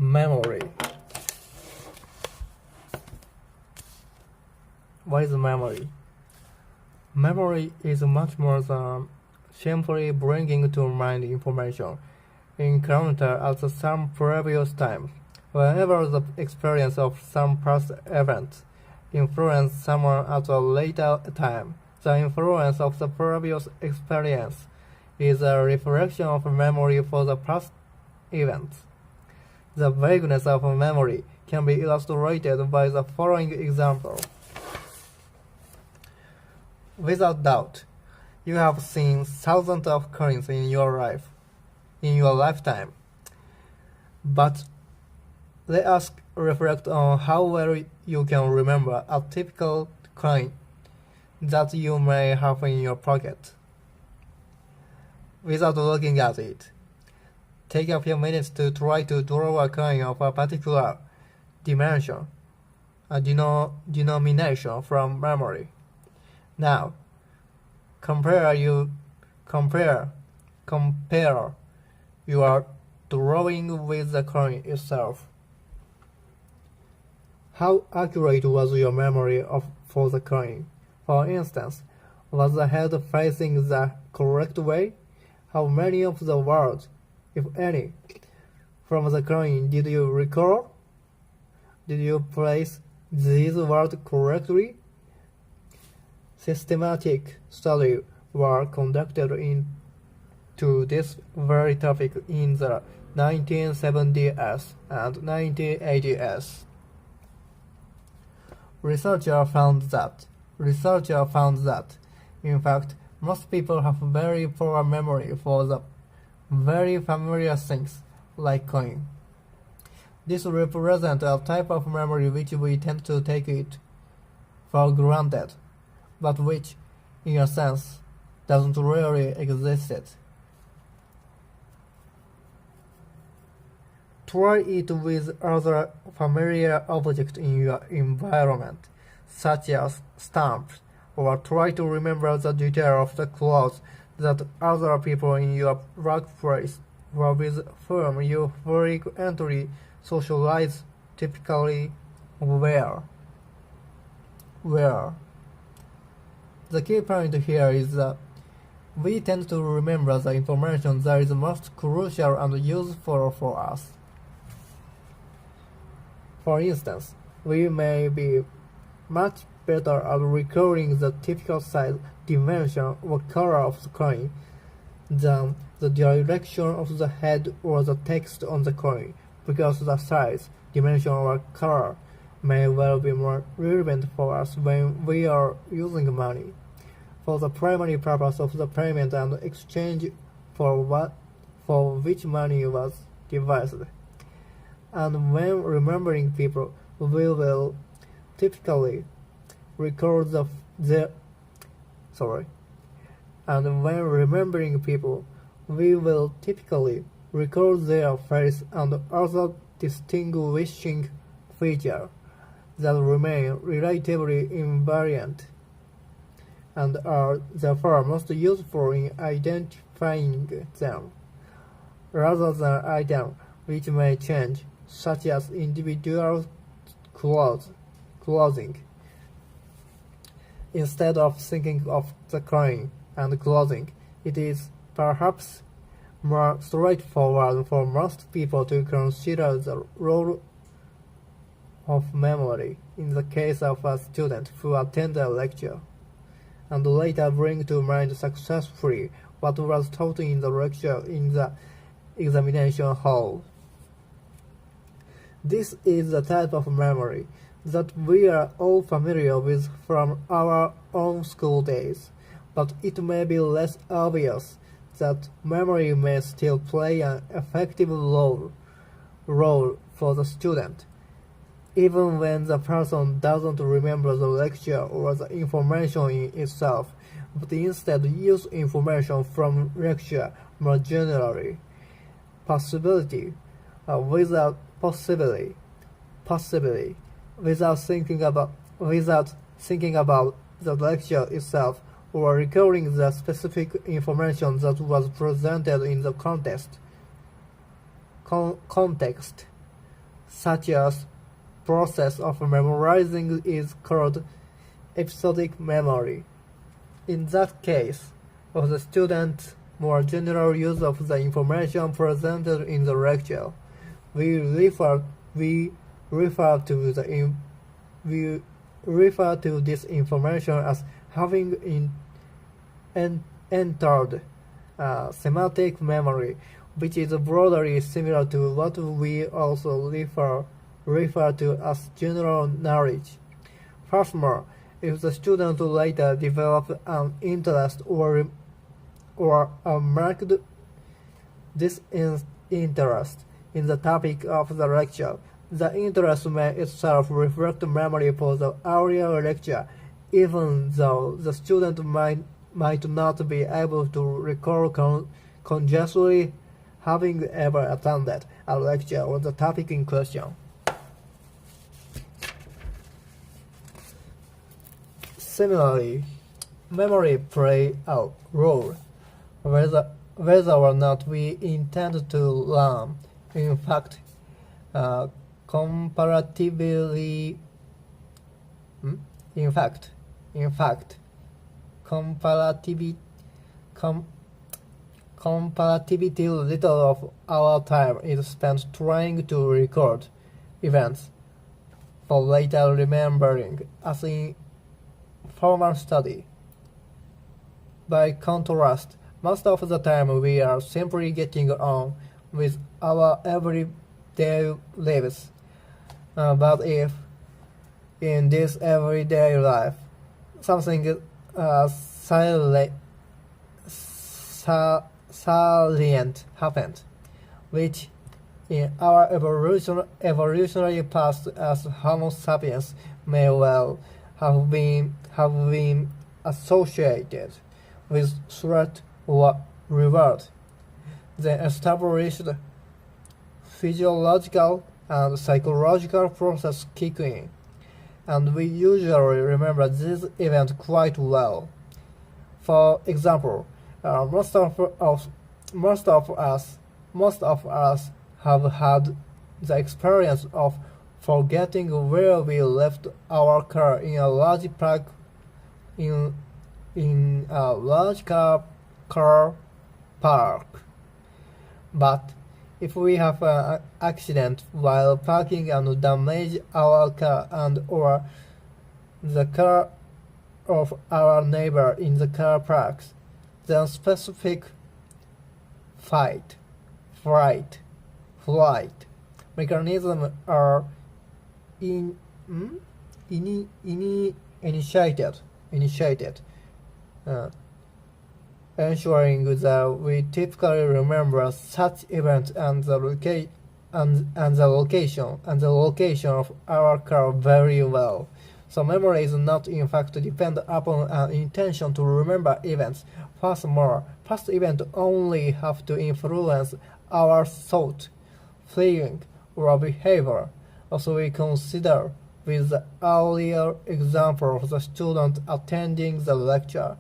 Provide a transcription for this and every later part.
Memory. What is memory? Memory is much more than simply bringing to mind information encountered at some previous time. Whenever the experience of some past event influences someone at a later time, the influence of the previous experience is a reflection of memory for the past events. The vagueness of memory can be illustrated by the following example. Without doubt, you have seen thousands of coins in your lifetime. But let us reflect on how well you can remember a typical coin that you may have in your pocket. Without looking at it, take a few minutes to try to draw a coin of a particular dimension, a denomination from memory. Now, compare your drawing with the coin itself. How accurate was your memory for the coin? For instance, was the head facing the correct way? How many of the words, if any, from the coin did you recall? Did you place these words correctly? Systematic studies were conducted into this very topic in the 1970s and 1980s. Researchers found that, in fact, most people have very poor memory for the very familiar things like coin. This represents a type of memory which we tend to take it for granted, but which, in a sense, doesn't really exist. Try it with other familiar objects in your environment, such as stamps, or try to remember the detail of the clothes that other people in your workplace or with whom you frequently socialize typically wear. The key point here is that we tend to remember the information that is most crucial and useful for us. For instance, we may be much better at recalling the typical size, dimension, or color of the coin than the direction of the head or the text on the coin, because the size, dimension, or color may well be more relevant for us when we are using money, for the primary purpose of the payment and exchange for which money was devised. And when remembering people, we will typically recall their face and other distinguishing features that remain relatively invariant and are therefore most useful in identifying them, rather than items which may change, such as individual clothing. Instead of thinking of the coin and clothing, it is perhaps more straightforward for most people to consider the role of memory in the case of a student who attends a lecture, and later bring to mind successfully what was taught in the lecture in the examination hall. This is the type of memory that we are all familiar with from our own school days, but it may be less obvious that memory may still play an effective role for the student, even when the person doesn't remember the lecture or the information in itself, but instead use information from lecture more generally. Possibly, without thinking about the lecture itself or recalling the specific information that was presented in the context. such as process of memorizing is called episodic memory. In that case, of the student's more general use of the information presented in the lecture, we refer to this information as having entered semantic memory, which is broadly similar to what we also refer to as general knowledge. Furthermore, if the student later develops an interest or a marked disinterest in the topic of the lecture, the interest may itself reflect memory for the earlier lecture, even though the student might not be able to recall consciously having ever attended a lecture on the topic in question. Similarly, memory plays a role whether or not we intend to learn. In fact, comparatively little of our time is spent trying to record events for later remembering, as in formal study. By contrast, most of the time we are simply getting on with our everyday lives. But if in this everyday life something salient happened, which in our evolutionary past as Homo sapiens may well have been associated with threat or reward, then established physiological and psychological processes kick in, and we usually remember this event quite well. For example, most of us have had the experience of forgetting where we left our car in a large car park. But if we have an accident while parking and damage our car or the car of our neighbor in the car parks, then specific flight mechanisms are initiated, ensuring that we typically remember such events and the location of our car very well. So memory is not in fact depend upon an intention to remember events. Furthermore, past events only have to influence our thought, feeling, or behavior, as we consider with the earlier example of the student attending the lecture.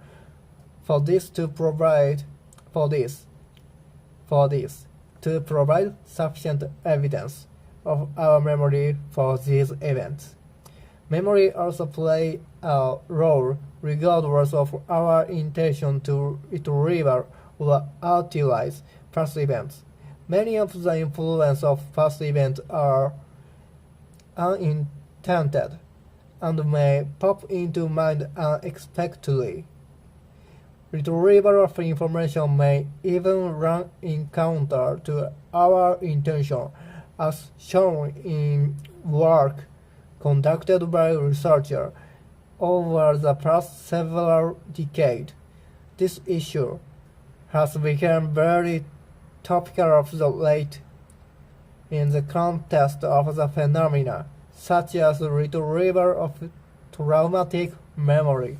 To provide sufficient evidence of our memory for these events. Memory also plays a role regardless of our intention to retrieve or utilize past events. Many of the influence of past events are unintended and may pop into mind unexpectedly. Retrieval of information may even run in counter to our intention, as shown in work conducted by researchers over the past several decades. This issue has become very topical of the late in the context of the phenomena such as retrieval of traumatic memory.